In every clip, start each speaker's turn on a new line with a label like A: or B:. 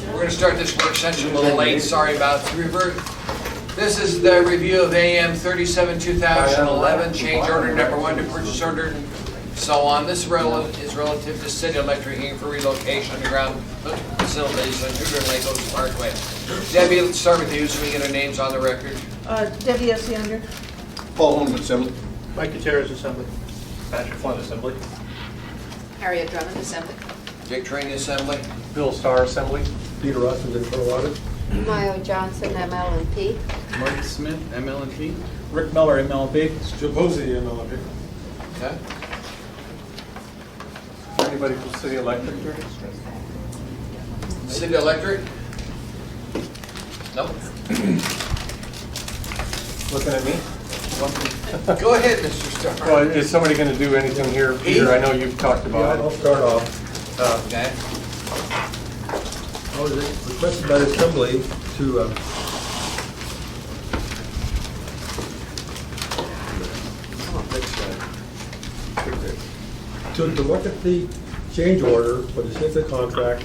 A: We're going to start this work session a little late. Sorry about the revert. This is the review of AM 37-2011, change order number 1 to purchase order, and so on. This is relative to city electric heating for relocation underground facilities on Hoover and Lagos Parkway. Debbie, let's start with you so we get our names on the record.
B: Debbie S. Younger.
C: Paul Holman, Assembly.
D: Mike Gutierrez, Assembly. Patrick Flynn, Assembly.
E: Harriet Drummond, Assembly.
A: Dick Trainee, Assembly.
D: Bill Starr, Assembly.
C: Peter Russell, Internal Audit.
E: Mayo Johnson, ML&P.
F: Mark Smith, ML&P.
D: Rick Miller, MLB.
C: Joe Posey, MLB.
A: Okay.
D: Anybody from City Electric here?
A: City Electric? Nope.
D: Looking at me?
A: Go ahead, Mr. Starr.
D: Well, is somebody going to do anything here? Peter, I know you've talked about
C: I'll
D: it.
C: start off.
A: Okay.
C: I was requested by the Assembly to look at the change order for the Smith contract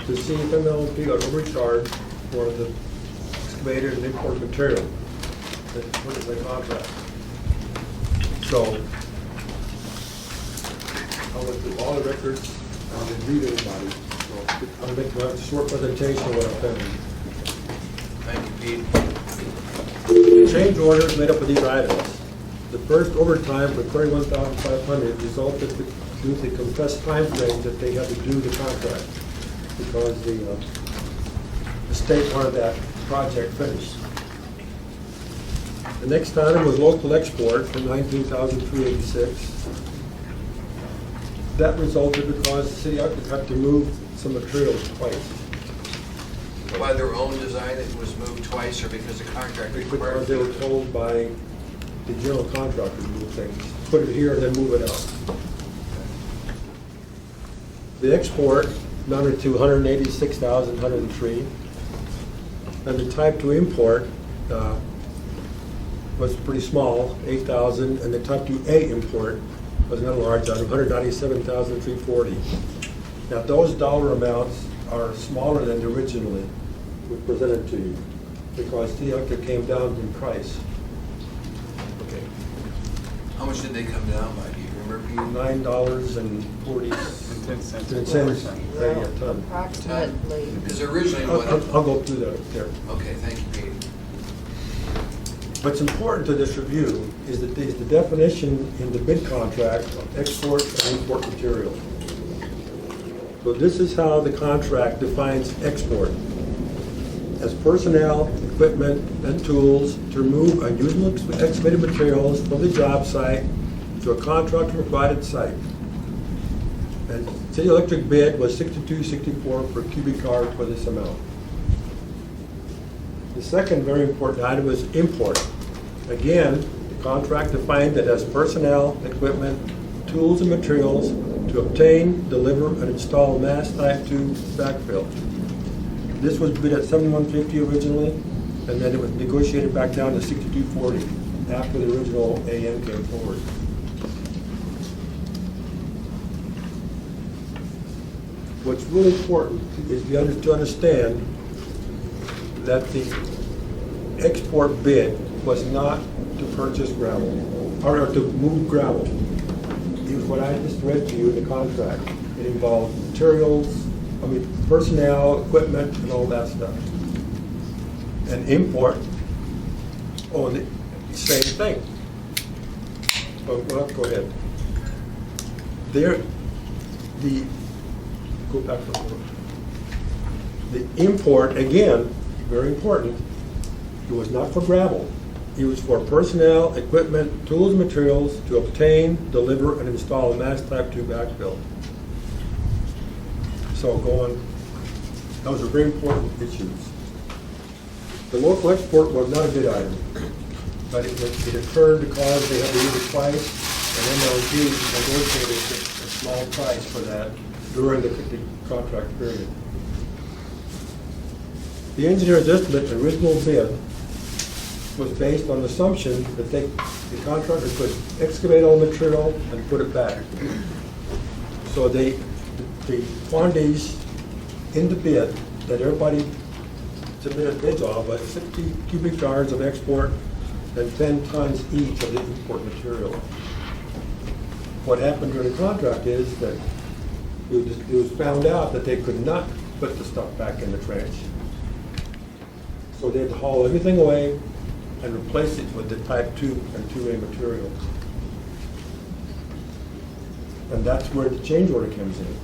C: to see if MLP got overcharged for the excavated and import material. What is the contract? So I'll look through all the records and review everybody. So I'll make a short presentation of what I've done.
A: Thank you, Pete.
C: The change order is made up of these items. The first overtime for $31,500 resulted due to the compressed time frame that they had to do the contract because the state wanted that project finished. The next item was local export for $19,386. That resulted because the city had to move some materials twice.
A: By their own design, it was moved twice, or because the contract required
C: Because they were told by the general contractor to move things, put it here and then move it out. The export amounted to $186,103. And the type to import was pretty small, $8,000, and the type 2A import was another large item, $197,340. Now those dollar amounts are smaller than originally we presented to you because the electric came down in price.
A: Okay. How much did they come down by? Do you remember, Pete?
C: $9.40.
F: 10 cents.
C: 10 cents a ton.
E: Approximately.
A: Because originally what?
C: I'll go through that there.
A: Okay, thank you, Pete.
C: What's important to this review is that the definition in the bid contract of export and import material. So this is how the contract defines export. As personnel, equipment, and tools to remove unusable excavated materials from the job site to a contractor-provided site. And City Electric bid was $62.64 per cubic yard for this amount. The second very important item was import. Again, the contract defined that as personnel, equipment, tools, and materials to obtain, deliver, and install mass type 2 backfill. This was bid at $71.50 originally, and then it was negotiated back down to $62.40 after the original AM came forward. What's really important is to understand that the export bid was not to purchase gravel, or to move gravel. It was what I just read to you in the contract. It involved materials, personnel, equipment, and all that stuff. And import, the same thing. Well, go ahead. Go back for a moment. The import, again, very important, it was not for gravel. It was for personnel, equipment, tools, and materials to obtain, deliver, and install a mass type 2 backfill. So those are very important issues. The local export was not a bid item, but it occurred because they had to use it twice, and MLG negotiated a small price for that during the contract period. The engineer's estimate, the original bid, was based on the assumption that the contractor could excavate all the material and put it back. So they the quantities in the bid that everybody submitted bids on, but 60 cubic yards of export and 10 tons each of the import material. What happened during the contract is that it was found out that they could not put the stuff back in the trench. So they had to haul everything away and replace it with the type 2 and 2A material. And that's where the change order comes in.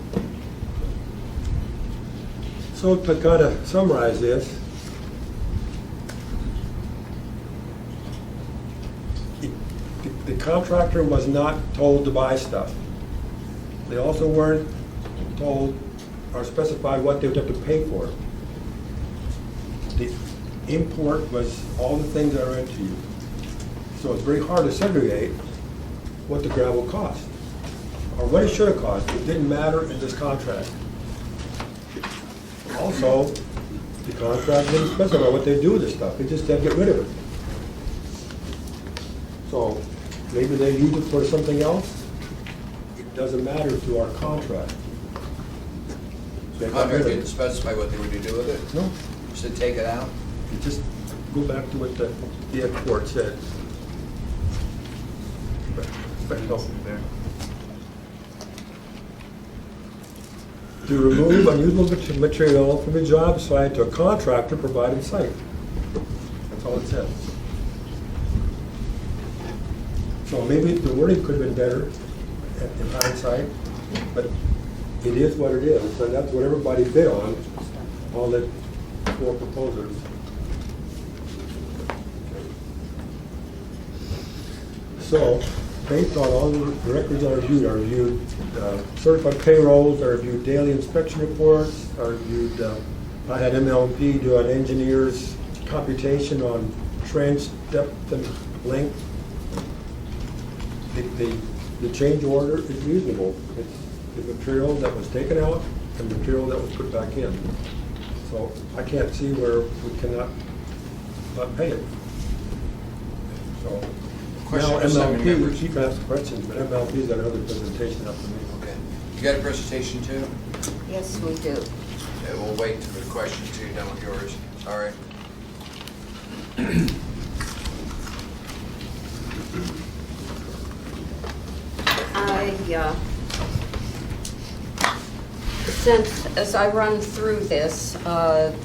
C: So to kind of summarize this, the contractor was not told to buy stuff. They also weren't told or specified what they would have to pay for it. The import was all the things that are into you. So it's very hard to segregate what the gravel cost, or what it should have cost. It didn't matter in this contract. Also, the contract didn't specify what they do with this stuff. They just said get rid of it. So maybe they use it for something else. It doesn't matter to our contract.
A: The
C: They got rid
A: contract
C: of
A: didn't
C: it.
A: specify what they were to do with it?
C: No,
A: Just to take it out?
C: you just go back to what the export said. But no. To remove unusable material from a job site to a contractor provided site. That's all it says. So maybe the wording could have been better in hindsight, but it is what it is, and that's what everybody bid on, all the 4 proposers. So, based on all the records I reviewed certified payrolls, I reviewed daily inspection reports, I reviewed, I had MLP do an engineer's computation on trench depth and length. The change order is reasonable. It's the material that was taken out and the material that was put back in. So I can't see where we cannot not pay it. So
A: Question
C: now
A: for assembly
C: MLP, we
A: members.
C: keep asking questions, but MLP's got another presentation up to me.
A: Okay. You got a presentation too?
E: Yes, we do.
A: Okay, we'll wait for the questions till you're done with yours. Sorry.
E: Since, as I run through this,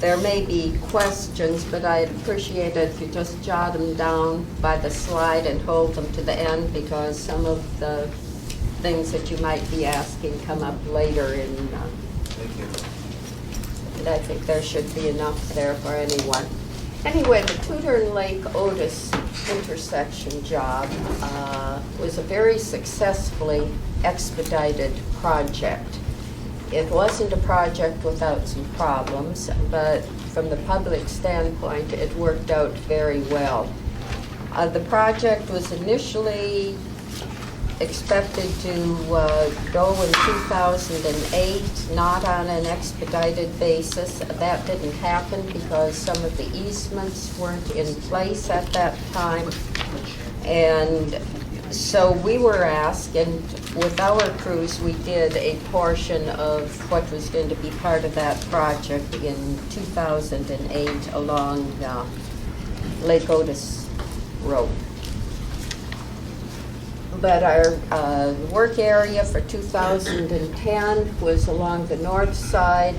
E: there may be questions, but I'd appreciate it if you just jot them down by the slide and hold them to the end, because some of the things that you might be asking come up later in,
A: Thank you.
E: and I think there should be enough there for anyone. Anyway, the Tudor and Lake Otis intersection job was a very successfully expedited project. It wasn't a project without some problems, but from the public standpoint, it worked out very well. The project was initially expected to go in 2008, not on an expedited basis. That didn't happen because some of the easements weren't in place at that time. And so we were asked, and with our crews, we did a portion of what was going to be part of that project in 2008 along Lake Otis Road. But our work area for 2010 was along the north side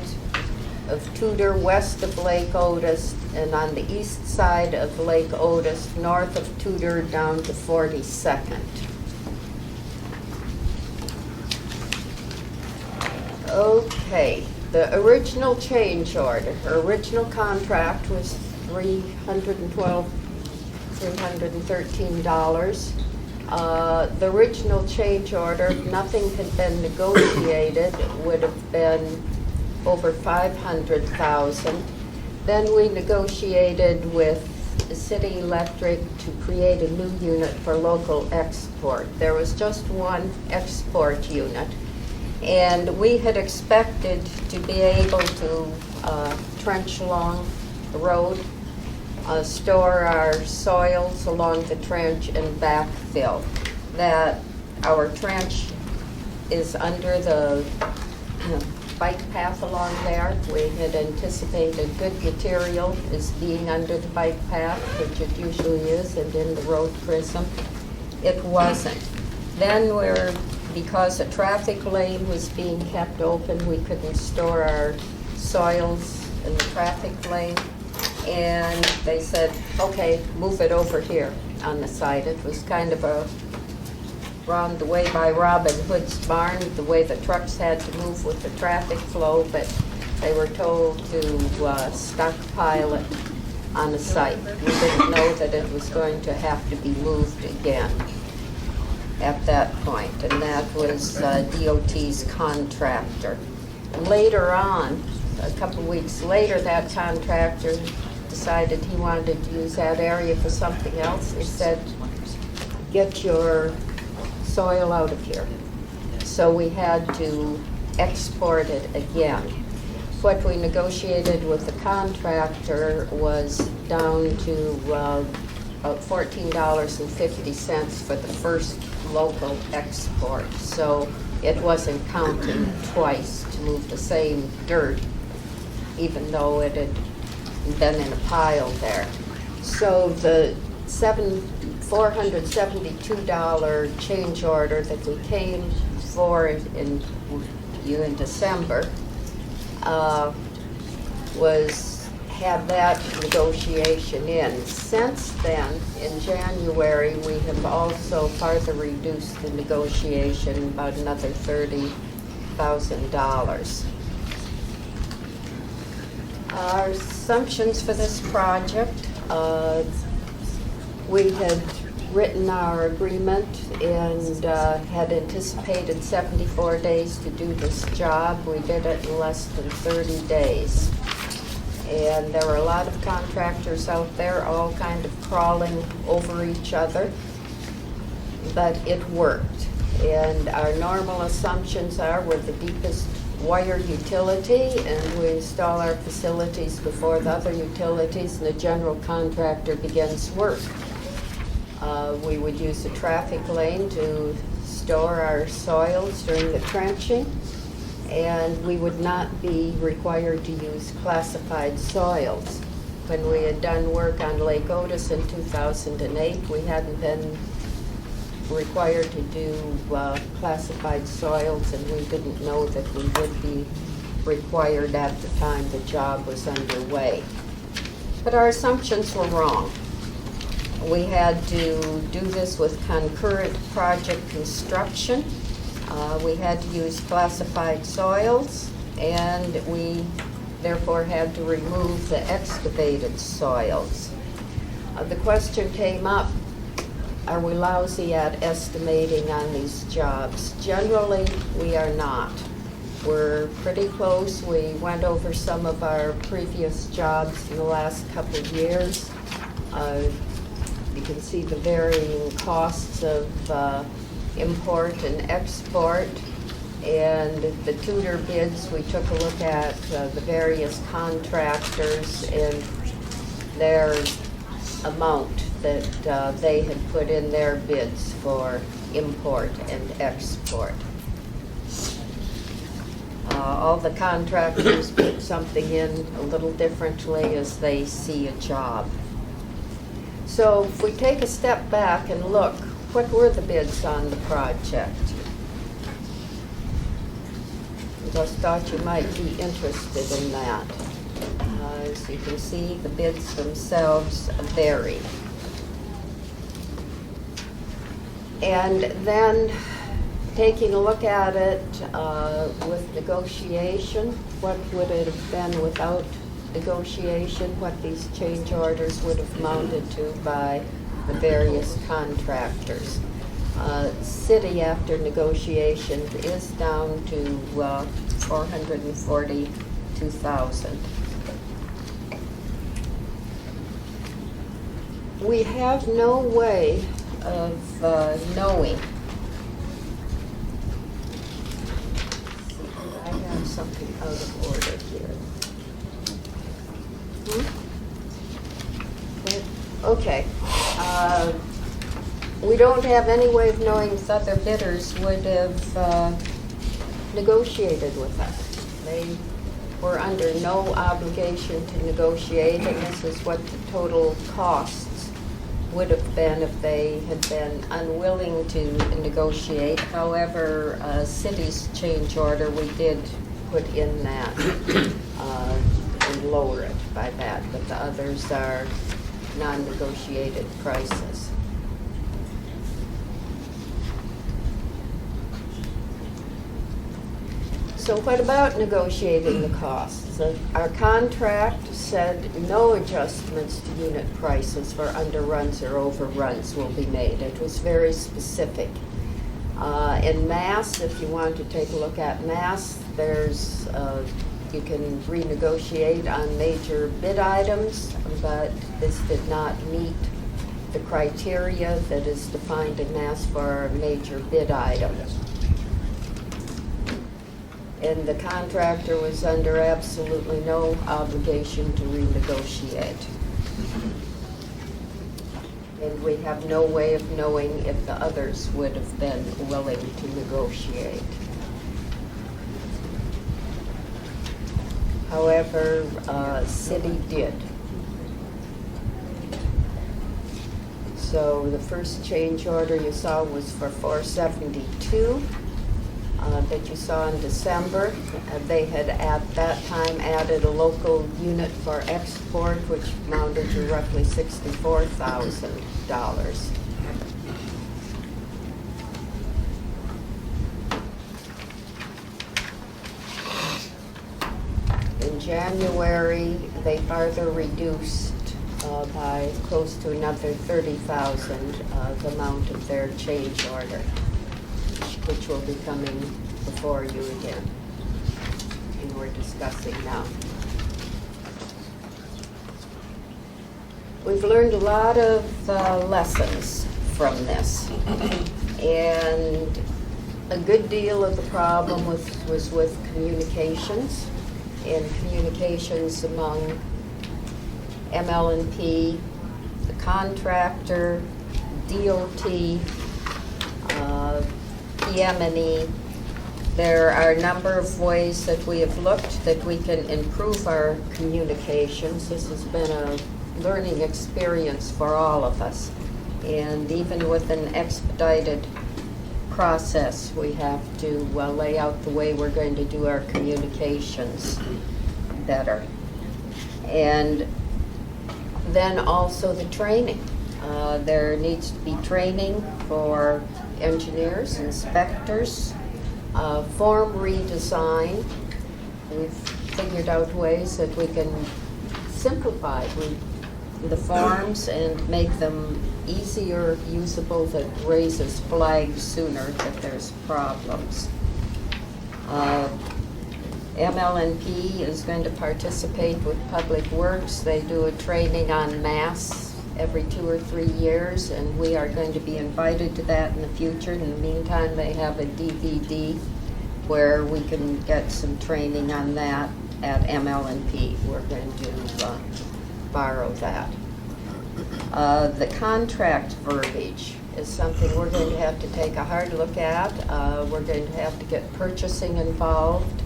E: of Tudor, west of Lake Otis, and on the east side of Lake Otis, north of Tudor, down to 42nd. Okay, the original change order, her original contract was $313. The original change order, if nothing had been negotiated, would have been over $500,000. Then we negotiated with City Electric to create a new unit for local export. There was just one export unit, and we had expected to be able to trench along the road, store our soils along the trench and backfill. That our trench is under the bike path along there. We had anticipated good material as being under the bike path, which it usually is, and in the road prism. It wasn't. Then because a traffic lane was being kept open, we couldn't store our soils in the traffic lane. And they said, okay, move it over here on the side. It was kind of around the way by Robin Hood's barn, the way the trucks had to move with the traffic flow, but they were told to stockpile it on the site. We didn't know that it was going to have to be moved again at that point, and that was DOT's contractor. Later on, a couple weeks later, that contractor decided he wanted to use that area for something else. He said, get your soil out of here. So we had to export it again. What we negotiated with the contractor was down to about $14.50 for the first local export. So it wasn't counting twice to move the same dirt, even though it had been in a pile there. So the $472 change order that we came for in December had that negotiation in. Since then, in January, we have also further reduced the negotiation about another $30,000. Our assumptions for this project, we had written our agreement and had anticipated 74 days to do this job. We did it in less than 30 days. And there were a lot of contractors out there, all kind of crawling over each other, but it worked. And our normal assumptions are we're the deepest wire utility, and we install our facilities before the other utilities, and the general contractor begins work. We would use a traffic lane to store our soils during the trenching, and we would not be required to use classified soils. When we had done work on Lake Otis in 2008, we hadn't been required to do classified soils, and we didn't know that we would be required at the time the job was underway. But our assumptions were wrong. We had to do this with concurrent project construction. We had to use classified soils, and we therefore had to remove the excavated soils. The question came up, are we lousy at estimating on these jobs? Generally, we are not. We're pretty close. We went over some of our previous jobs in the last couple of years. You can see the varying costs of import and export. And the Tudor bids, we took a look at the various contractors and their amount that they had put in their bids for import and export. All the contractors put something in a little differently as they see a job. So if we take a step back and look, what were the bids on the project? I just thought you might be interested in that. As you can see, the bids themselves vary. And then taking a look at it with negotiation, what would it have been without negotiation, what these change orders would have amounted to by the various contractors. City, after negotiation, is down to $442,000. We have no way of knowing. I have something out of order here. Okay. We don't have any way of knowing if other bidders would have negotiated with us. They were under no obligation to negotiate, and this is what the total costs would have been if they had been unwilling to negotiate. However, city's change order, we did put in that and lower it by that, but the others are non-negotiated prices. So what about negotiating the costs? Our contract said no adjustments to unit prices for underruns or overruns will be made. It was very specific. In Mass, if you want to take a look at Mass, there's you can renegotiate on major bid items, but this did not meet the criteria that is defined in Mass for a major bid item. And the contractor was under absolutely no obligation to renegotiate. And we have no way of knowing if the others would have been willing to negotiate. However, city did. So the first change order you saw was for 472 that you saw in December. They had at that time added a local unit for export, which amounted to roughly $64,000. In January, they further reduced by close to another $30,000 the amount of their change order, which will be coming before you again, and we're discussing now. We've learned a lot of lessons from this, and a good deal of the problem was with communications, and communications among ML&P, the contractor, DOT, PM&E. There are a number of ways that we have looked that we can improve our communications. This has been a learning experience for all of us. And even with an expedited process, we have to lay out the way we're going to do our communications better. And then also the training. There needs to be training for engineers, inspectors, form redesign. We've figured out ways that we can simplify the forms and make them easier usable, that raises flags sooner that there's problems. ML&P is going to participate with Public Works. They do a training on mass every 2 or 3 years, and we are going to be invited to that in the future. In the meantime, they have a DVD where we can get some training on that at ML&P. We're going to borrow that. The contract verbiage is something we're going to have to take a hard look at. We're going to have to get purchasing involved.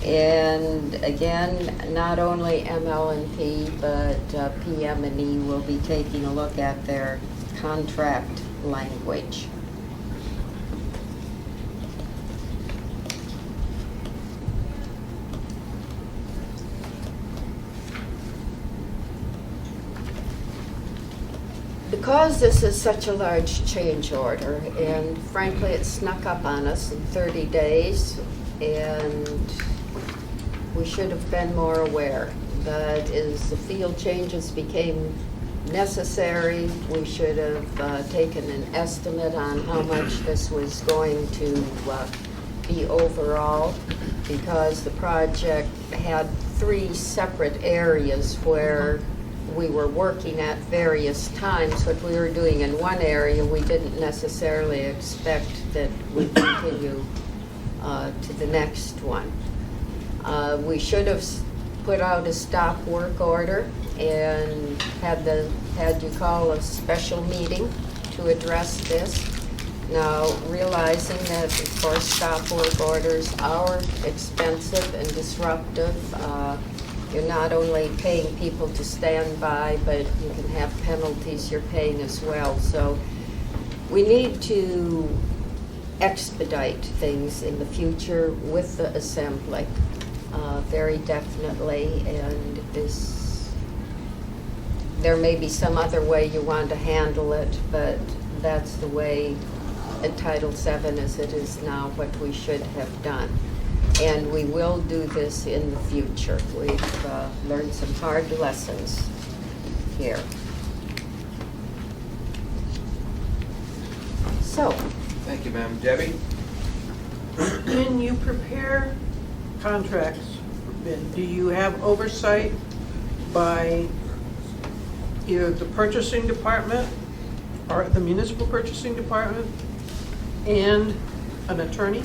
E: And again, not only ML&P, but PM&E will be taking a look at their contract language. Because this is such a large change order, and frankly it snuck up on us in 30 days, and we should have been more aware. But as the field changes became necessary, we should have taken an estimate on how much this was going to be overall, because the project had 3 separate areas where we were working at various times. What we were doing in one area, we didn't necessarily expect that we'd continue to the next one. We should have put out a stop work order and had you call a special meeting to address this. Now, realizing that, of course, stop work orders are expensive and disruptive, you're not only paying people to stand by, but you can have penalties you're paying as well. So we need to expedite things in the future with the assembly, very definitely. And there may be some other way you want to handle it, but that's the way at Title VII as it is now, what we should have done. And we will do this in the future. We've learned some hard lessons here. So,
A: Thank you, ma'am. Debbie?
B: When you prepare contracts for bid, do you have oversight by either the purchasing department or the municipal purchasing department and an attorney?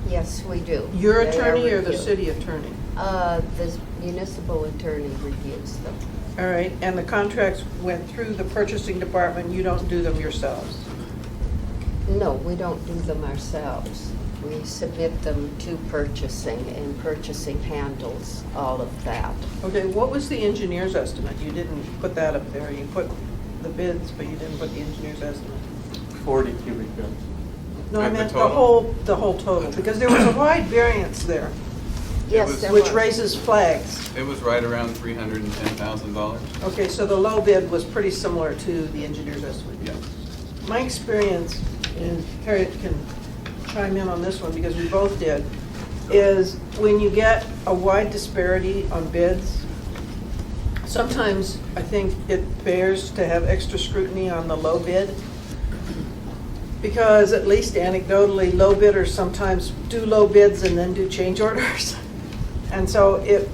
E: yes, we do.
B: Your
E: They are
B: attorney or the
E: reviewed.
B: city attorney?
E: The municipal attorney reviews them.
B: All right, and the contracts went through the purchasing department, you don't do them yourselves?
E: No, we don't do them ourselves. We submit them to purchasing, and purchasing handles all of that.
B: Okay, what was the engineer's estimate? You didn't put that up there. You put the bids, but you didn't put the engineer's estimate.
D: 40 cubic feet.
B: No, I
F: The
B: meant
F: total?
B: the whole total, because there was a wide variance there,
E: Yes,
F: was-
E: there
B: which
E: was.
B: raises flags.
F: It was right around $310,000.
B: Okay, so the low bid was pretty similar to the engineer's estimate.
F: Yeah.
B: My experience, and Harriet can chime in on this one because we both did, is when you get a wide disparity on bids, sometimes I think it bears to have extra scrutiny on the low bid. Because at least anecdotally, low bidders sometimes do low bids and then do change orders. And so it,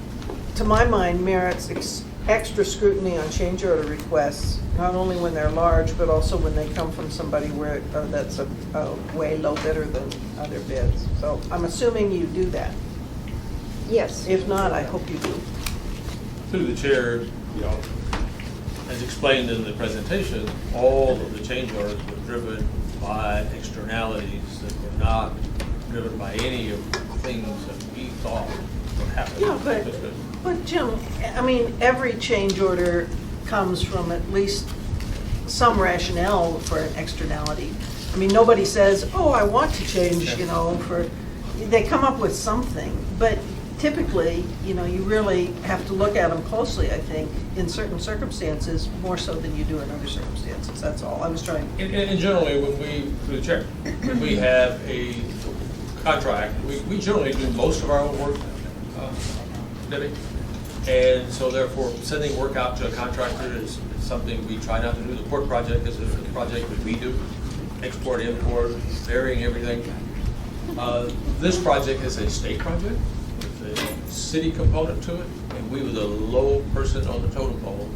B: to my mind, merits extra scrutiny on change order requests, not only when they're large, but also when they come from somebody that's a way low bidder than other bids. So I'm assuming you do that.
E: Yes.
B: If not, I hope you do.
G: Through the chair, as explained in the presentation, all of the change orders were driven by externalities that were not driven by any of the things that we thought would happen.
B: Yeah, but Jim, I mean, every change order comes from at least some rationale for an externality. I mean, nobody says, oh, I want to change, they come up with something. But typically, you really have to look at them closely, I think, in certain circumstances, more so than you do in other circumstances. That's all I was trying.
G: And generally, through the chair, when we have a contract, we generally do most of our own work, Debbie. And so therefore, sending work out to a contractor is something we try not to do. The port project is a project that we do, export, import, varying everything. This project is a state project with a city component to it, and we were the low person on the totem pole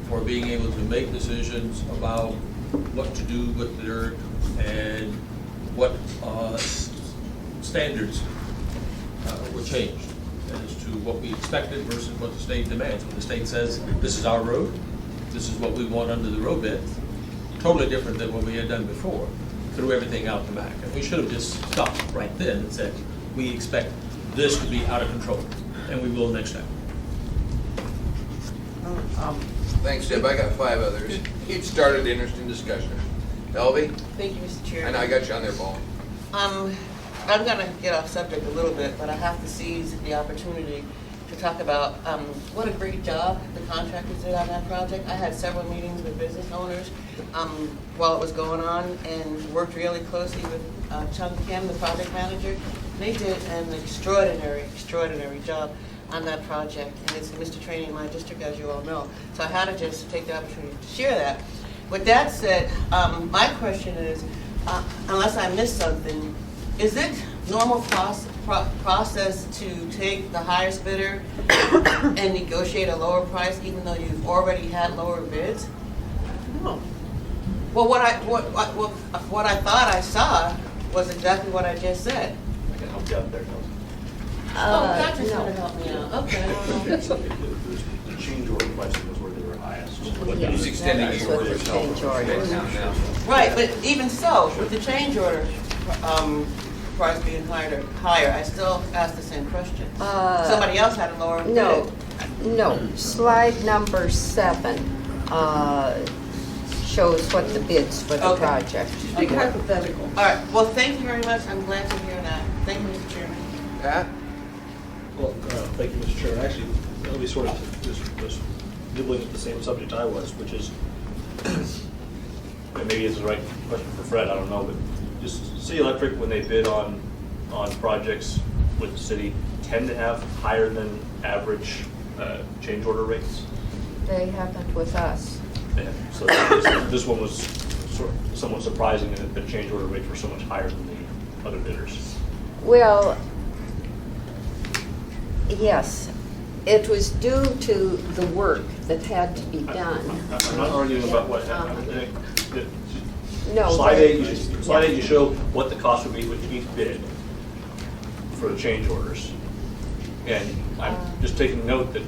G: for being able to make decisions about what to do with the dirt and what standards were changed as to what we expected versus what the state demands. When the state says, this is our road, this is what we want under the road bed, totally different than what we had done before, threw everything out the back. And we should have just stopped right then and said, we expect this to be out of control, and we will next time.
A: Thanks, Deb. I got 5 others. It started interesting discussion. Elvie?
H: Thank you, Mr. Chair.
A: I know I got you on there, Paul.
H: I'm going to get off subject a little bit, but I have to seize the opportunity to talk about what a great job the contractors did on that project. I had several meetings with business owners while it was going on and worked really closely with Chung Kim, the project manager. They did an extraordinary job on that project, and it's Mr. Training in my district, as you all know. So I had to just take the opportunity to share that. With that said, my question is, unless I missed something, is it normal process to take the highest bidder and negotiate a lower price even though you've already had lower bids?
B: No.
H: Well, what I thought I saw was exactly what I just said.
G: I can help you out there,
H: Patrick's
E: no.
H: gonna help me out, okay.
I: The change order question was where they were highest.
E: Yes,
A: He's extending
E: that's
A: the
E: what
A: order
E: the
A: itself.
E: change order.
H: Right, but even so, with the change order, price being higher, I still ask the same question. Somebody else had a lower bid.
E: No, slide number 7 shows what the bids for the
H: Okay.
E: project.
B: Big hypothetical.
H: All right, well, thank you very much, I'm glad to hear that. Thank you, Mr. Chairman.
A: Pat?
I: Well, thank you, Mr. Chair. Actually, we sort of was nibbling at the same subject I was, which is, and maybe it's the right question for Fred, I don't know, but just City Electric, when they bid on projects with the city, tend to have higher than average change order rates.
E: They haven't with us.
I: And so this one was sort of somewhat surprising that the change order rates were so much higher than the other bidders.
E: Well, yes, it was due to the work that had to be done.
I: I'm not arguing about what happened.
E: No,
I: Slide
E: they-
I: 8, you show what the cost would be with each bid for the change orders. And I'm just taking note that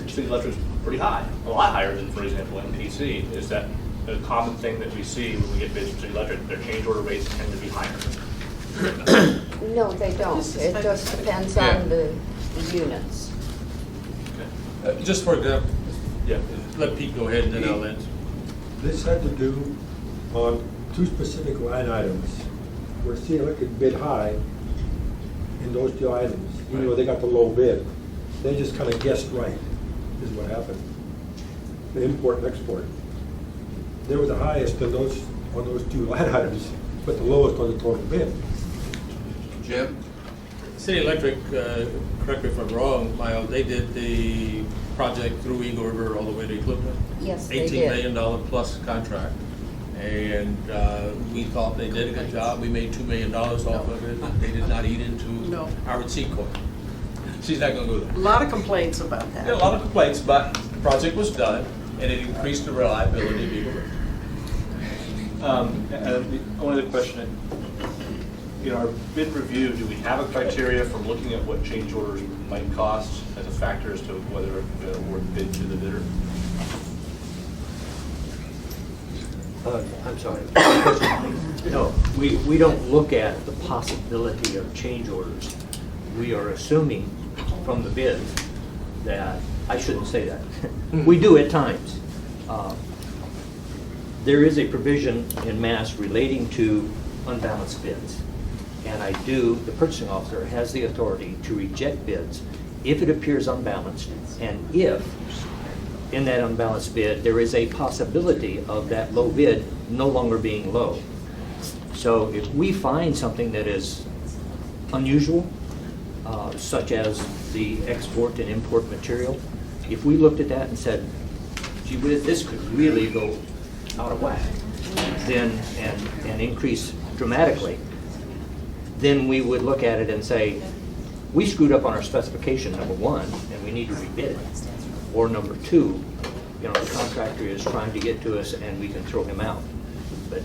I: City Electric is pretty high, a lot higher than, for example, MPC. Is that a common thing that we see when we get bids from City Electric? Their change order rates tend to be higher.
E: No, they don't. It just depends on the units.
G: Just for example,
I: Yeah.
G: let Pete go ahead and then I'll answer.
C: This had to do on 2 specific line items where City Electric bid high in those 2 items, even though they got the low bid. They just kind of guessed right, is what happened. The import and export. They were the highest on those 2 line items, but the lowest on the total bid.
A: Jim?
G: City Electric, correct me if I'm wrong, Lyle, they did the project through Eagle River all the way to Clifton.
E: Yes, they
G: $18
E: did.
G: million plus contract. And we thought they did a good job. We made $2 million off of it. They did not eat into
B: No.
G: our receipt coin. She's not gonna go there.
B: A lot of complaints about
G: There
B: that.
G: are a lot of complaints, but the project was done and it increased the reliability of Eagle River.
I: And the only other question, in our bid review, do we have a criteria for looking at what change orders might cost as a factor as to whether to award the bid to the bidder?
J: I'm sorry. No, we don't look at the possibility of change orders. We are assuming from the bid that, I shouldn't say that. We do at times. There is a provision in Mass relating to unbalanced bids. And the purchasing officer has the authority to reject bids if it appears unbalanced and if in that unbalanced bid, there is a possibility of that low bid no longer being low. So if we find something that is unusual, such as the export and import material, if we looked at that and said, gee whiz, this could really go out of whack, then and increase dramatically, then we would look at it and say, we screwed up on our specification, number 1, and we need to rebid it. Or number 2, the contractor is trying to get to us and we can throw him out. But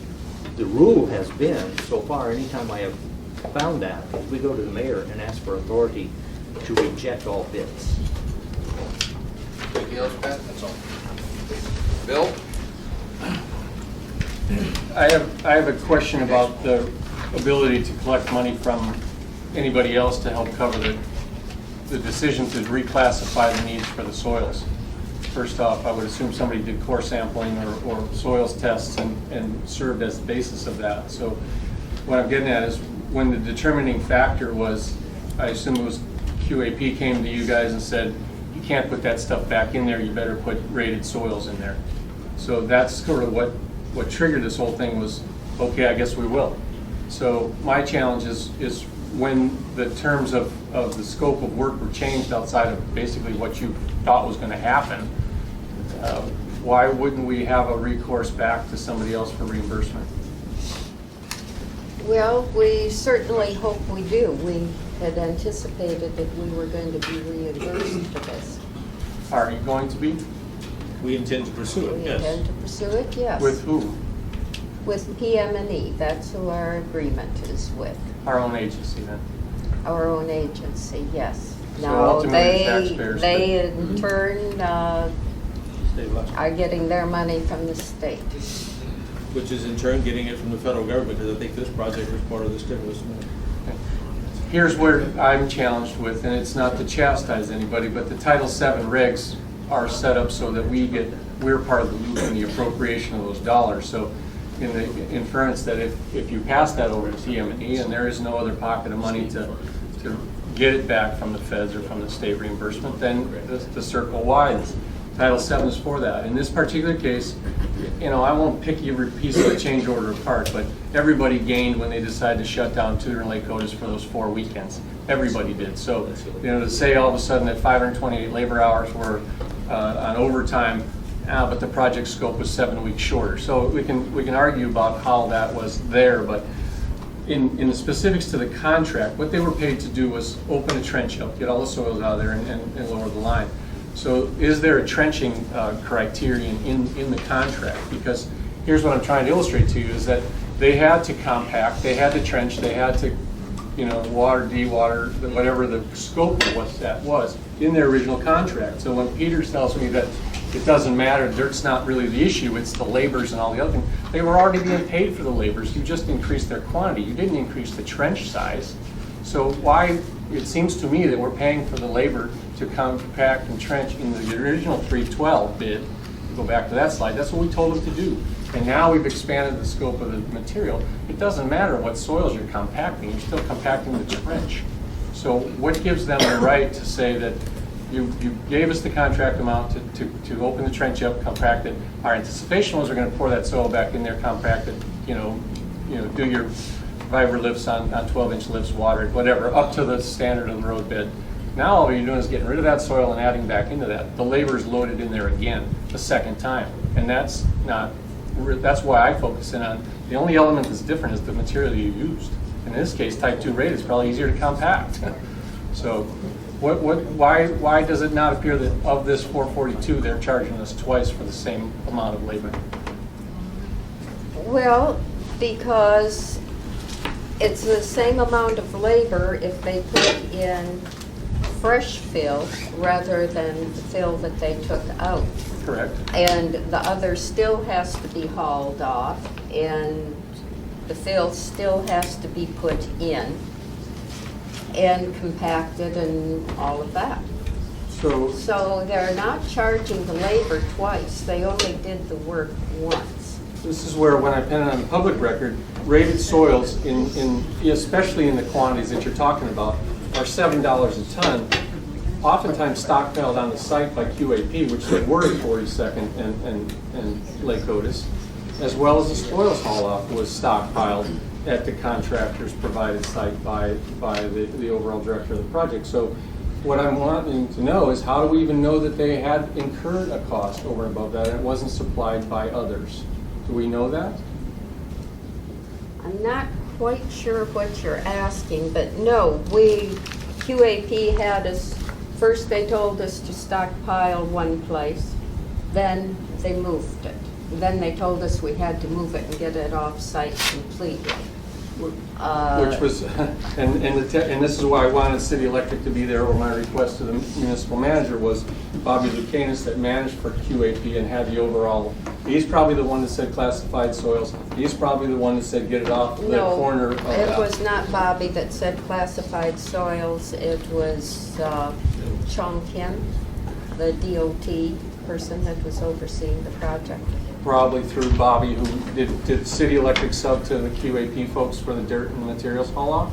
J: the rule has been, so far, anytime I have found that, we go to the mayor and ask for authority to reject all bids.
A: Anything else, Pat? That's all. Bill?
D: I have a question about the ability to collect money from anybody else to help cover the decision to reclassify the needs for the soils. First off, I would assume somebody did core sampling or soils tests and served as the basis of that. So what I'm getting at is when the determining factor was, I assume it was QAP came to you guys and said, you can't put that stuff back in there, you better put rated soils in there. So that's sort of what triggered this whole thing was, okay, I guess we will. So my challenge is when the terms of the scope of work were changed outside of basically what you thought was going to happen, why wouldn't we have a recourse back to somebody else for reimbursement?
E: Well, we certainly hope we do. We had anticipated that we were going to be reimbursed for this.
D: Are you going to be?
G: We intend to pursue it,
E: We
G: yes.
E: intend to pursue it, yes.
D: With who?
E: With PM&E, that's who our agreement is with.
D: Our own agency then?
E: Our own agency, yes.
D: So
E: Now,
D: ultimately, the taxpayers
E: they
D: pay.
E: in turn are getting their money from the state.
G: Which is in turn getting it from the federal government, because I think this project was part of the stimulus money.
D: Here's where I'm challenged with, and it's not to chastise anybody, but the Title VII regs are set up so that we're part of the loop in the appropriation of those dollars. So in the inference that if you pass that over to TM&E and there is no other pocket of money to get it back from the feds or from the state reimbursement, then the circle widens. Title VII is for that. In this particular case, I won't pick every piece of the change order apart, but everybody gained when they decided to shut down Tudor and Lake Otis for those 4 weekends. Everybody did. So, to say all of a sudden that 528 labor hours were on overtime, but the project scope was 7 weeks shorter. So we can argue about how that was there, but in the specifics to the contract, what they were paid to do was open a trench up, get all the soils out of there, and lower the line. So is there a trenching criterion in the contract? Because here's what I'm trying to illustrate to you is that they had to compact, they had to trench, they had to, water, de-water, whatever the scope of what that was in their original contract. So when Peters tells me that it doesn't matter, dirt's not really the issue, it's the labors and all the other things, they were already being paid for the labors. You just increased their quantity. You didn't increase the trench size. So why, it seems to me that we're paying for the labor to compact and trench in the original 312 bid, go back to that slide, that's what we told them to do. And now we've expanded the scope of the material. It doesn't matter what soils you're compacting, you're still compacting the trench. So what gives them the right to say that you gave us the contract amount to open the trench up, compact it. Our anticipation was we're going to pour that soil back in there, compact it, do your fiber lifts on 12-inch lifts, water it, whatever, up to the standard of the road bed. Now all you're doing is getting rid of that soil and adding back into that. The labor is loaded in there again the second time, and that's why I focus in on the only element that's different is the material you used. In this case, type 2 rate is probably easier to compact. So why does it not appear that of this 442 they're charging us twice for the same amount of labor?
E: Well, because it's the same amount of labor if they put in fresh fill rather than the fill that they took out.
D: Correct.
E: And the other still has to be hauled off, and the fill still has to be put in and compacted and all of that. So they're not charging the labor twice. They only did the work once.
D: This is where, when I pen it on the public record, rated soils, especially in the quantities that you're talking about, are $7 a ton, oftentimes stockpiled on the site by QAP, which they were at 42nd and Lake Otis, as well as the spoils haul-off was stockpiled at the contractor's provided site by the overall director of the project. So what I'm wanting to know is how do we even know that they had incurred a cost over and above that and it wasn't supplied by others? Do we know that?
E: I'm not quite sure what you're asking, but no, QAP had us, first they told us to stockpile one place, then they moved it. Then they told us we had to move it and get it off-site completely.
D: Which was, and this is why I wanted City Electric to be there, or my request to the municipal manager was Bobby Lucanis that managed for QAP and had the overall, he's probably the one that said classified soils, he's probably the one that said get it off the corner of that.
E: It was not Bobby that said classified soils, it was Chong Ken, the DOT person that was overseeing the project.
D: Probably through Bobby, who did City Electric sub to the QAP folks for the dirt and materials haul off?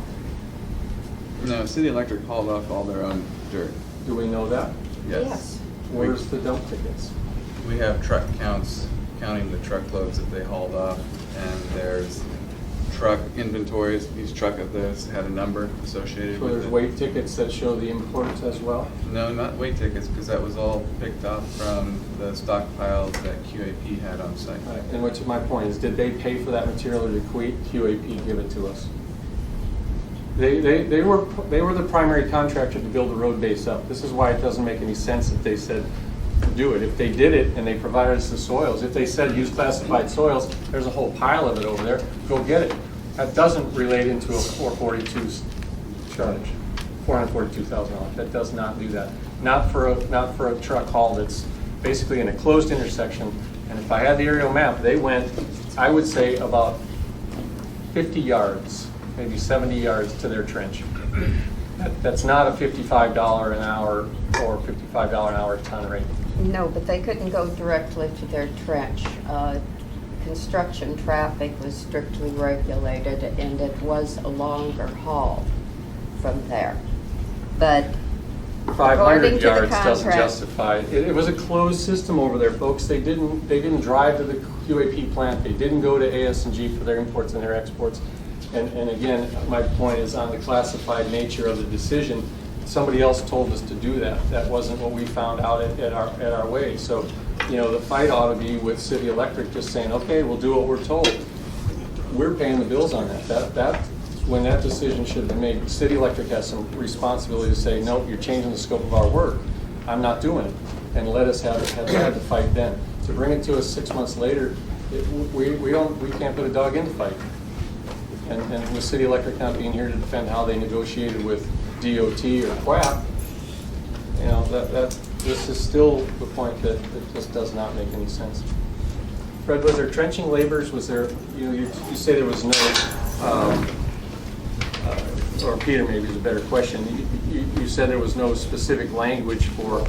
F: No, City Electric hauled off all their own dirt.
D: Do we know that?
F: Yes.
D: Where's the dump tickets?
F: We have truck counts counting the truckloads that they hauled off, and there's truck inventories. Each truck of those had a number associated
D: So
F: with
D: there's
F: it.
D: weight tickets that show the imports as well?
F: No, not weight tickets, because that was all picked up from the stockpiles that QAP had on site.
D: Right. And which is my point is, did they pay for that material or did QAP give it to us? They were the primary contractor to build the road base up. This is why it doesn't make any sense that they said do it. If they did it and they provided us the soils, if they said use classified soils, there's a whole pile of it over there, go get it. That doesn't relate into a 442 charge. $442,000. That does not do that. Not for a truck haul that's basically in a closed intersection. And if I had the aerial map, they went, I would say, about 50 yards, maybe 70 yards to their trench. That's not a $55 an hour or $55 an hour ton rate.
E: No, but they couldn't go directly to their trench. Construction traffic was strictly regulated, and it was a longer haul from there. But
D: 500 yards doesn't
E: contract-
D: justify it. It was a closed system over there, folks. They didn't drive to the QAP plant. They didn't go to AS&G for their imports and their exports. And again, my point is on the classified nature of the decision. Somebody else told us to do that. That wasn't what we found out at our way. So, you know, the fight ought to be with City Electric just saying, okay, we'll do what we're told. We're paying the bills on that. When that decision should have been made, City Electric has some responsibility to say, nope, you're changing the scope of our work. I'm not doing it. And let us have the fight then. To bring it to us 6 months later, we can't put a dog in the fight. And with City Electric not being here to defend how they negotiated with DOT or QAP, you know, this is still the point that it just does not make any sense. Fred, was there trenching labors? Was there, you say there was no, or Peter maybe is a better question. You said there was no specific language for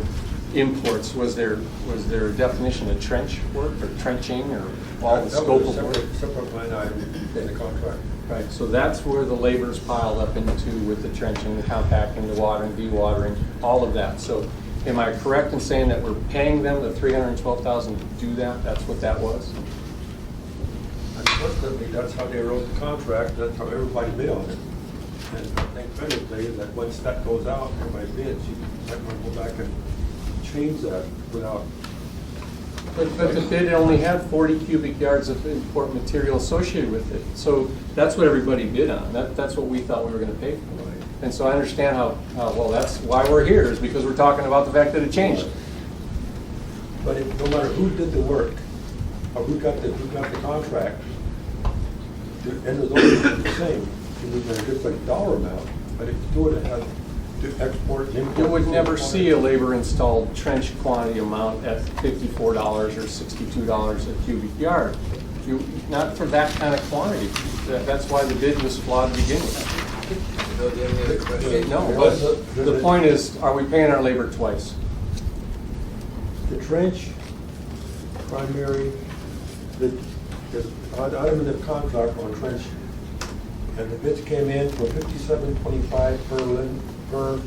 D: imports. Was there a definition of trench work or trenching or all the scope of work?
C: Separate line item in the contract.
D: Right, so that's where the labor's piled up into with the trenching, the compacting, the watering, dewatering, all of that. So am I correct in saying that we're paying them the $312,000 to do that? That's what that was?
C: Unfortunately, that's how they wrote the contract, that's how everybody bid on it. And I think technically that once that goes out, everybody bids, you might want to go back and change that without.
D: But the bid only had 40 cubic yards of import material associated with it. So that's what everybody bid on. That's what we thought we were going to pay for. And so I understand how well, that's why we're here, is because we're talking about the fact that it changed.
C: But no matter who did the work, or who got the contract, the end result is the same. It was a different dollar amount, but it still would have to export and import.
D: You would never see a labor installed trench quantity amount at $54 or $62 a cubic yard. Not for that kind of quantity. That's why the bid was flawed to begin with. No, but the point is, are we paying our labor twice?
C: The trench, primary, the item in the contract on trench, and the bids came in for $57.25 per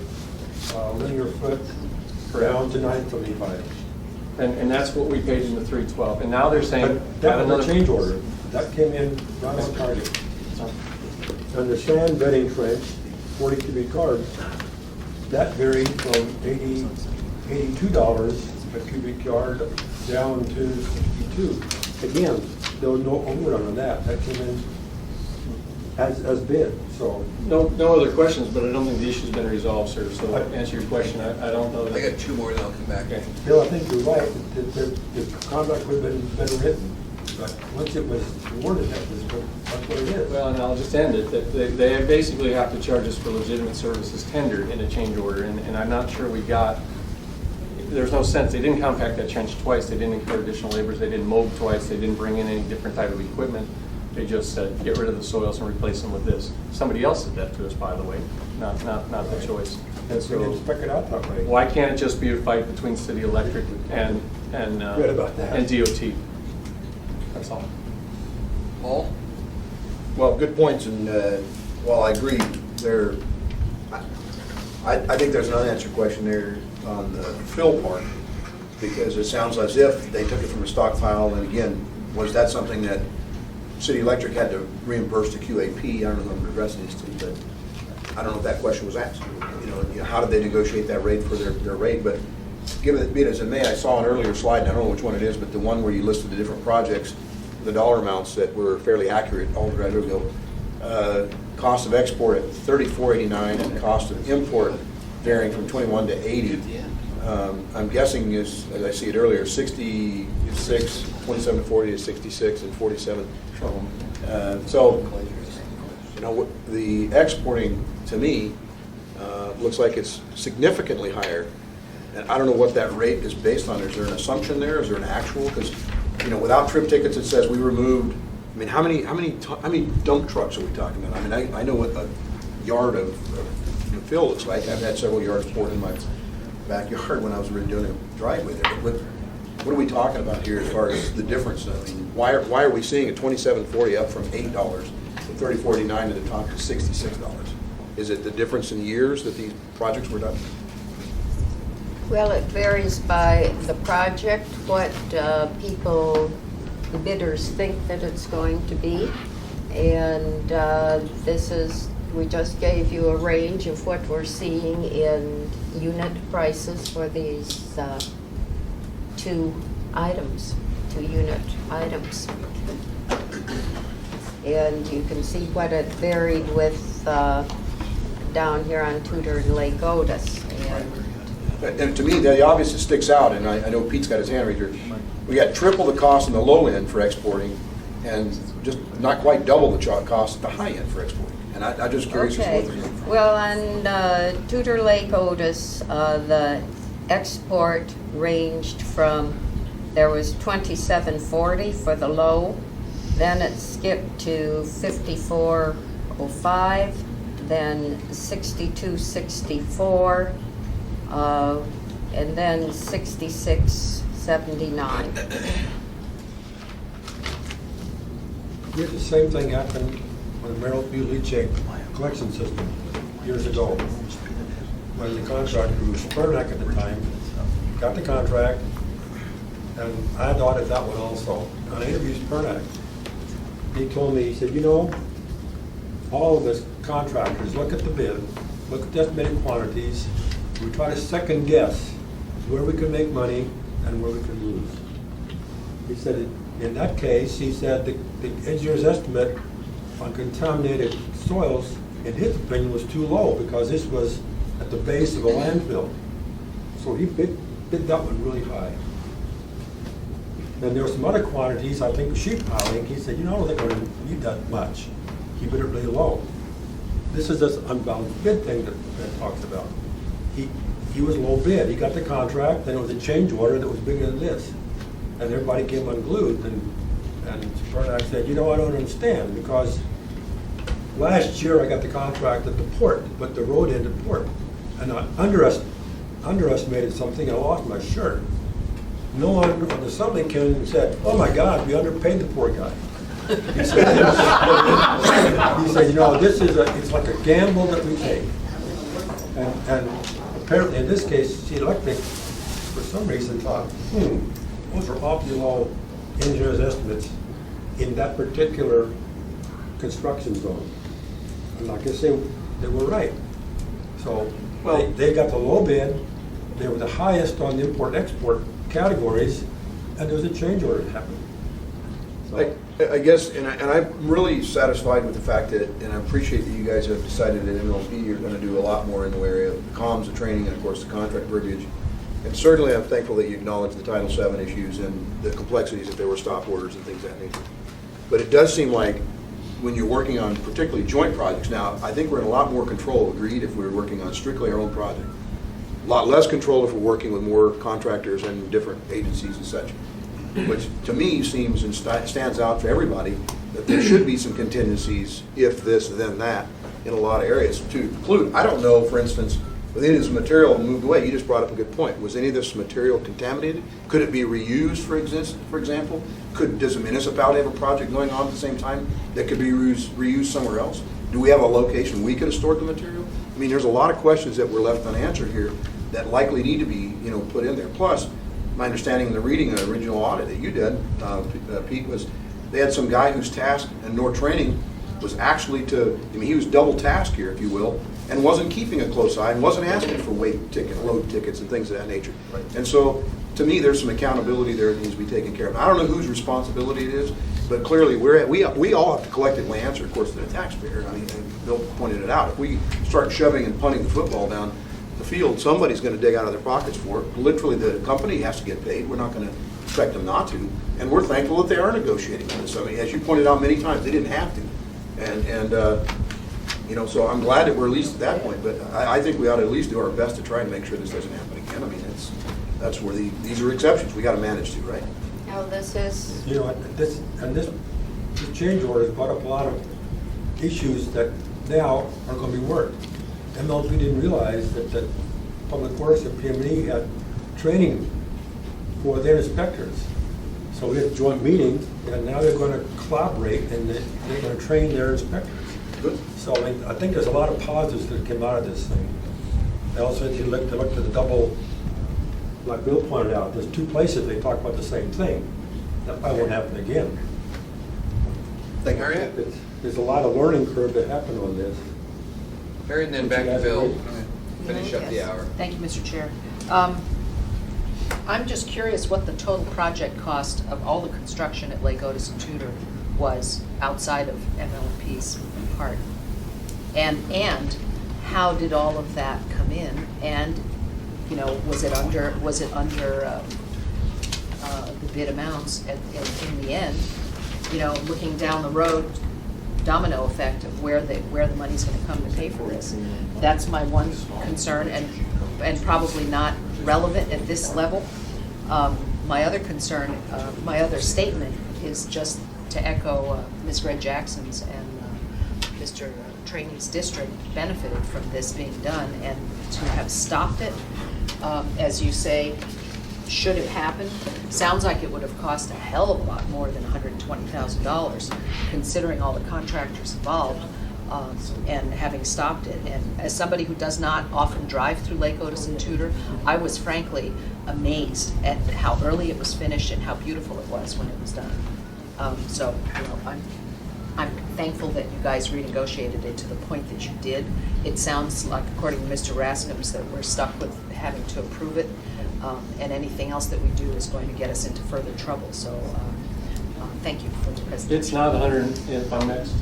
C: linear foot, down to $9.75.
D: And that's what we paid in the $312. And now they're saying,
C: But that was a change order. That came in right on target. And the sand bedding trench, 40 cubic yards, that varied from $82 a cubic yard down to $62. Again, there was no overrun on that. That came in as bid, so.
D: No other questions, but I don't think the issue's been resolved, sir. So to answer your question, I don't know that.
A: I got two more, then I'll come back.
D: Okay.
C: Bill, I think you're right. The contract would have been better written, but once it was awarded, that's what it is.
D: Well, and I'll just end it, that they basically have to charge us for legitimate services tendered in a change order, and I'm not sure we got, there's no sense, they didn't compact that trench twice, they didn't incur additional labors, they didn't mow twice, they didn't bring in any different type of equipment, they just said, get rid of the soils and replace them with this. Somebody else did that to us, by the way, not the choice. And
C: We didn't
D: so,
C: spec it out that way.
D: why can't it just be a fight between City Electric and
C: Read about that.
D: and DOT? That's all.
A: Paul?
K: Well, good points, and while I agree, I think there's an unanswered question there on the fill part, because it sounds as if they took it from a stockpile, and again, was that something that City Electric had to reimburse to QAP? I don't know if I'm addressing these two, but I don't know if that question was asked. You know, how did they negotiate that rate for their rate? But given it, be it as it may, I saw an earlier slide, and I don't know which one it is, but the one where you listed the different projects, the dollar amounts that were fairly accurate all right ago. Cost of export at $34.89 and cost of import varying from 21 to 80. I'm guessing is, as I see it earlier, 66, 27.40 to 66 and 47. So, you know, the exporting to me looks like it's significantly higher. And I don't know what that rate is based on. Is there an assumption there? Is there an actual? Because, without trip tickets, it says we removed, how many dump trucks are we talking about? I know what a yard of fill looks like. I've had several yards poured in my backyard when I was doing a driveway there. But what are we talking about here as far as the difference? Why are we seeing a $27.40 up from $8 to $30.49 to the top to $66? Is it the difference in years that these projects were done?
E: Well, it varies by the project, what the bidders think that it's going to be. And we just gave you a range of what we're seeing in unit prices for these two unit items. And you can see what it varied with down here on Tudor and Lake Otis.
K: And to me, the obvious that sticks out, and I know Pete's got his hand raised here, we got triple the cost on the low end for exporting and just not quite double the cost at the high end for exporting. And I'm just curious as to what
E: Well, on Tudor Lake Otis, the export ranged from, there was $27.40 for the low, then it skipped to $54.05, then $62.64, and then $66.79.
C: Here's the same thing happened with the Merrill Fuel Leachate collection system years ago. When the contractor, who was Spernak at the time, got the contract, and I had audited that one also. And I interviewed Spernak. He told me, he said, all of us contractors look at the bid, look at the estimated quantities, we try to second guess where we can make money and where we can lose. He said, in that case, he said the engineer's estimate on contaminated soils, in his opinion, was too low because this was at the base of a landfill. So he bid that one really high. Then there were some other quantities, I think sheet piling, he said, I don't think we're going to need that much. Keep it really low. This is this unbalanced bid thing that talks about. He was low bid. He got the contract, then it was a change order that was bigger than this. And everybody came unglued, and Spernak said, I don't understand, because last year I got the contract at the port, but the road into port. And I underestimated something, I lost my shirt. No one on the summit came in and said, oh my God, we underpaid the poor guy. He said, it's like a gamble that we take. And apparently in this case, C Electric, for some reason, thought, those are awfully low engineer's estimates in that particular construction zone. And I guess they were right. So they got the low bid, they were the highest on the import-export categories, and there was a change order that happened. So,
K: I guess, and I'm really satisfied with the fact that, and I appreciate that you guys have decided that MLP you're going to do a lot more in the area of comms, the training, and of course the contract verbiage. And certainly I'm thankful that you acknowledge the Title VII issues and the complexities if there were stop orders and things of that nature. But it does seem like when you're working on particularly joint projects, now I think we're in a lot more control, agreed, if we were working on strictly our own project. A lot less control if we're working with more contractors and different agencies and such. Which to me seems and stands out for everybody that there should be some contingencies if this, then that, in a lot of areas to include. I don't know, for instance, with any of this material moved away, you just brought up a good point. Was any of this material contaminated? Could it be reused, for example? Does a municipality have a project going on at the same time that could be reused somewhere else? Do we have a location we could have stored the material? I mean, there's a lot of questions that were left unanswered here that likely need to be, put in there. Plus, my understanding in the reading of the original audit that you did, Pete, was they had some guy whose task and nor training was actually he was double tasked here, if you will, and wasn't keeping a close eye and wasn't asking for load tickets and things of that nature. Right. And so, to me, there's some accountability there that needs to be taken care of. I don't know whose responsibility it is, but clearly we all have to collectively answer, of course, to the taxpayer. I mean, and Bill pointed it out. If we start shoving and punting the football down the field, somebody's going to dig out of their pockets for it. Literally, the company has to get paid. We're not going to expect them not to. And we're thankful that they are negotiating with us. I mean, as you pointed out many times, they didn't have to. And You know, so I'm glad that we're at least at that point, but I think we ought to at least do our best to try and make sure this doesn't happen again. I mean, that's where these are exceptions we got to manage to, right?
E: No, this is,
C: You know, this change order has brought up a lot of issues that now are going to be worked. MLP didn't realize that Public Works and PM&E had training for their inspectors. So we had joint meetings, and now they're going to collaborate, and they're going to train their inspectors.
K: Good.
C: So I mean, I think there's a lot of positives that came out of this thing. They also, if you look at the double, like Bill pointed out, there's 2 places they talk about the same thing. That probably won't happen again.
K: Thank you.
A: Harriet?
C: There's a lot of learning curve that happened on this.
A: Harriet, and then back to Bill. Finish up the hour.
L: Thank you, Mr. Chair. I'm just curious what the total project cost of all the construction at Lake Otis and Tudor was outside of MLP's part. And how did all of that come in? And, you know, was it under the bid amounts in the end? You know, looking down the road, domino effect of where the money's going to come to pay for this. That's my one concern, and probably not relevant at this level. My other concern, my other statement is just to echo Ms. Red Jackson's and Mr. Trainey's district benefited from this being done, and to have stopped it, as you say, should have happened, sounds like it would have cost a hell of a lot more than $120,000, considering all the contractors involved, and having stopped it. And as somebody who does not often drive through Lake Otis and Tudor, I was frankly amazed at how early it was finished and how beautiful it was when it was done. So, you know, I'm thankful that you guys renegotiated it to the point that you did. It sounds like, according to Mr. Raskams, that we're stuck with having to approve it, and anything else that we do is going to get us into further trouble. So thank you for the presentation.
D: It's not 100, if I'm next.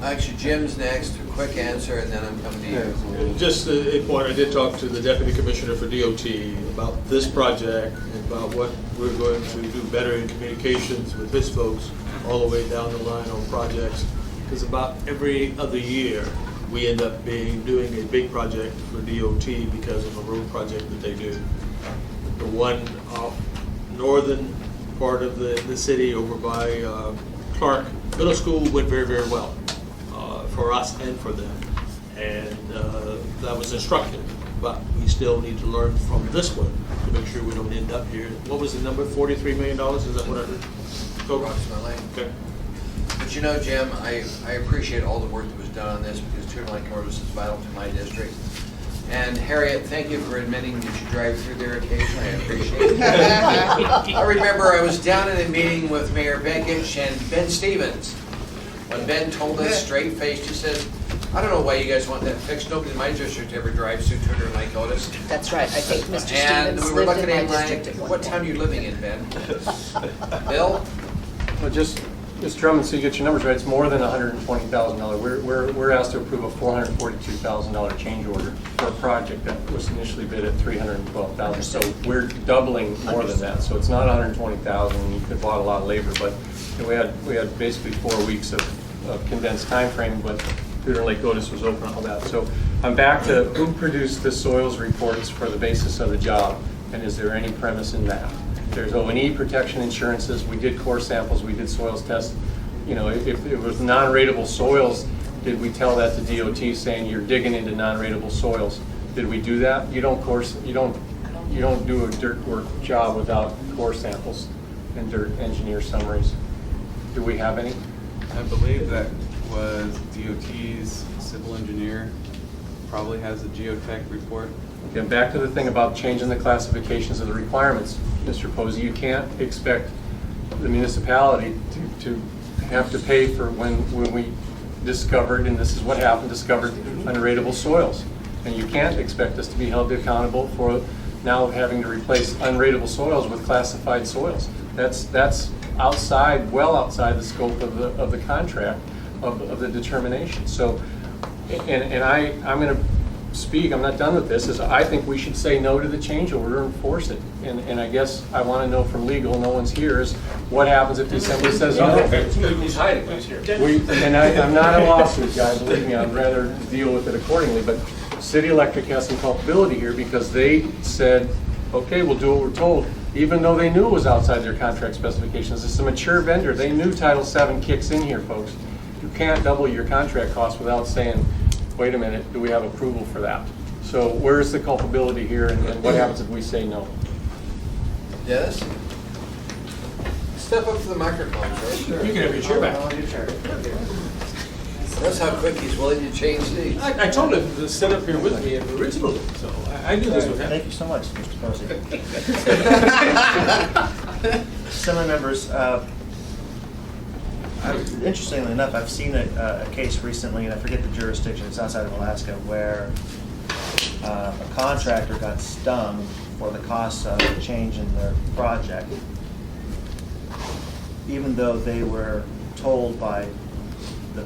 A: Actually, Jim's next, a quick answer, and then I'm coming to you.
G: Just a point, I did talk to the Deputy Commissioner for DOT about this project and about what we're going to do better in communications with his folks all the way down the line on projects. Because about every other year, we end up doing a big project for DOT because of a road project that they do. The one off northern part of the city over by Clark Middle School went very, very well for us and for them. And that was instructive, but we still need to learn from this one to make sure we don't end up here. What was the number, $43 million? Is that what I heard?
A: Approximately.
G: Okay.
A: But you know, Jim, I appreciate all the work that was done on this because Tudor Lake Otis is vital to my district. And Harriet, thank you for admitting that you drive through there occasionally. I appreciate it. I remember I was down in a meeting with Mayor Benkich and Ben Stevens. When Ben told us straight-faced, he said, I don't know why you guys want that fixed. Nobody in my district ever drives through Tudor Lake Otis.
L: That's right. I think Mr.
A: And
L: Stevens
A: we were
L: lived
A: looking
L: in
A: at
L: my
A: him
L: district
A: like,
L: at
A: what
L: one
A: town are
L: time.
A: you living in, Ben? Bill?
D: Well, just, Mr. Drummond, so you get your numbers right, it's more than $120,000. We're asked to approve a $442,000 change order for a project that was initially bid at $312,000. So we're doubling more than that. So it's not $120,000. You could have bought a lot of labor, but we had basically 4 weeks of condensed time frame, but Tudor Lake Otis was open, all that. So I'm back to who produced the soils reports for the basis of the job, and is there any premise in that? There's O&E protection insurances, we did core samples, we did soils tests. You know, if it was non-ratable soils, did we tell that to DOT saying you're digging into non-ratable soils? Did we do that? You don't do a dirt work job without core samples and dirt engineer summaries. Do we have any?
F: I believe that was DOT's civil engineer, probably has a geotech report.
D: Okay, back to the thing about changing the classifications of the requirements. Mr. Posey, you can't expect the municipality to have to pay for when we discovered, and this is what happened, discovered unratable soils. And you can't expect us to be held accountable for now having to replace unratable soils with classified soils. That's outside, well outside the scope of the contract, of the determination. So, and I'm going to speak, I'm not done with this, is I think we should say no to the change order and force it. And I guess I want to know from legal, no one's here, is what happens if the assembly says no?
G: He's hiding, he's here.
D: I'm not a lawsuit guy, believe me, I'd rather deal with it accordingly, but City Electric has some culpability here because they said, okay, we'll do what we're told, even though they knew it was outside their contract specifications. It's a mature vendor. They knew Title VII kicks in here, folks. You can't double your contract costs without saying, wait a minute, do we have approval for that? So where's the culpability here, and what happens if we say no?
A: Dennis? Step up to the microphone, sir.
G: You can have your chair back.
A: That's how quick he's willing to change seats.
G: I told him to sit up here with me originally, so I knew this would happen.
M: Thank you so much, Mr. Posey. Assembly members, interestingly enough, I've seen a case recently, and I forget the jurisdiction, it's outside of Alaska, where a contractor got stung for the cost of a change in their project, even though they were told by the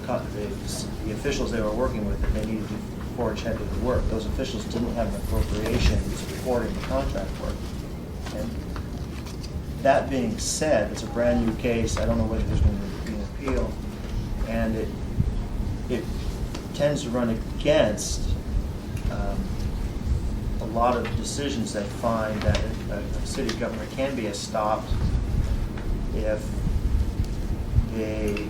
M: officials they were working with that they needed to forge ahead with the work. Those officials didn't have an appropriation supporting the contract work. And that being said, it's a brand new case. I don't know whether there's going to be an appeal, and it tends to run against a lot of decisions that find that a city government can be stopped if they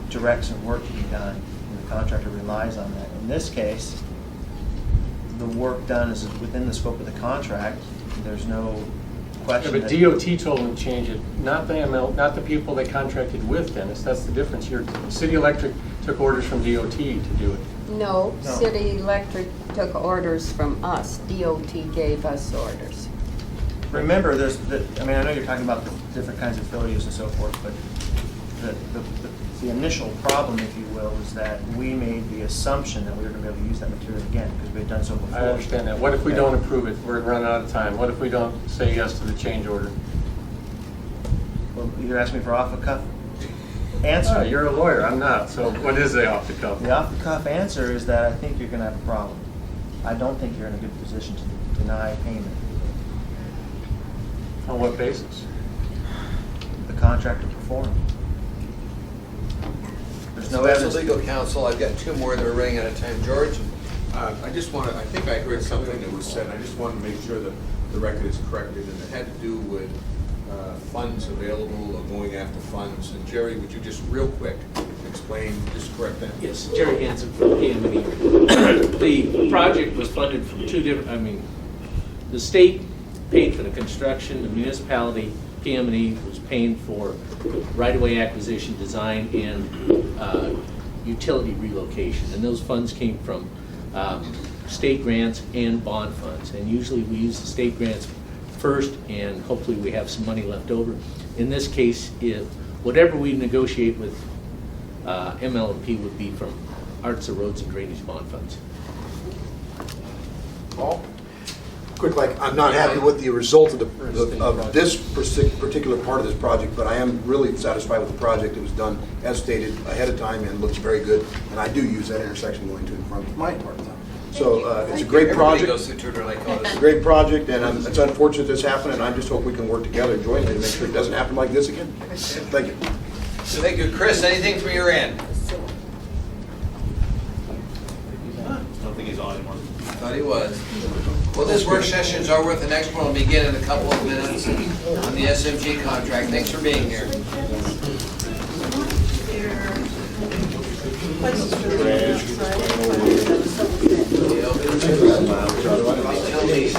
M: direct some work to be done and the contractor relies on that. In this case, the work done is within the scope of the contract. There's no question.
D: Yeah, but DOT told them to change it, not the ML, not the people they contracted with, Dennis. That's the difference here. City Electric took orders from DOT to do it.
E: No, City Electric took orders from us. DOT gave us orders.
M: Remember, I mean, I know you're talking about the different kinds of failures and so forth, but the initial problem, if you will, is that we made the assumption that we were going to be able to use that material again because we had done so before.
D: I understand that. What if we don't approve it? We're running out of time. What if we don't say yes to the change order?
M: Well, you're asking me for off-the-cuff answer.
D: You're a lawyer. I'm not. So what is the off-the-cuff?
M: The off-the-cuff answer is that I think you're going to have a problem. I don't think you're in a good position to deny payment.
D: On what basis?
M: The contractor performed. There's no
A: So as a
M: evidence.
A: legal counsel, I've got two more that are running out of time. George?
N: I just want to, I think I heard something that was said, I just want to make sure that the record is corrected, and it had to do with funds available or going after funds. And Jerry, would you just real quick explain, just correct that?
O: Yes, Jerry Hansen from PM&E. The project was funded from two different, the state paid for the construction, the municipality, PM&E was paying for right-of-way acquisition, design, and utility relocation. And those funds came from state grants and bond funds. And usually we use the state grants first, and hopefully we have some money left over. In this case, whatever we negotiate with ML&P would be from Arts of Roads and Drainage bond funds.
A: Paul?
K: Quick, I'm not happy with the result of this particular part of this project, but I am really satisfied with the project. It was done as stated ahead of time and looks very good. And I do use that intersection going to and from my part of town. So it's a great project.
A: Everybody goes through Tudor Lake Otis.
K: It's a great project, and it's unfortunate this happened, and I just hope we can work together jointly to make sure it doesn't happen like this again. Thank you.
A: Thank you. Chris, anything from your end?
I: I don't think he's on anymore.
A: Thought he was. Well, this work session is over. The next one will begin in a couple of minutes on the SMG contract. Thanks for being here.
B: Places for the sign.
A: Tell me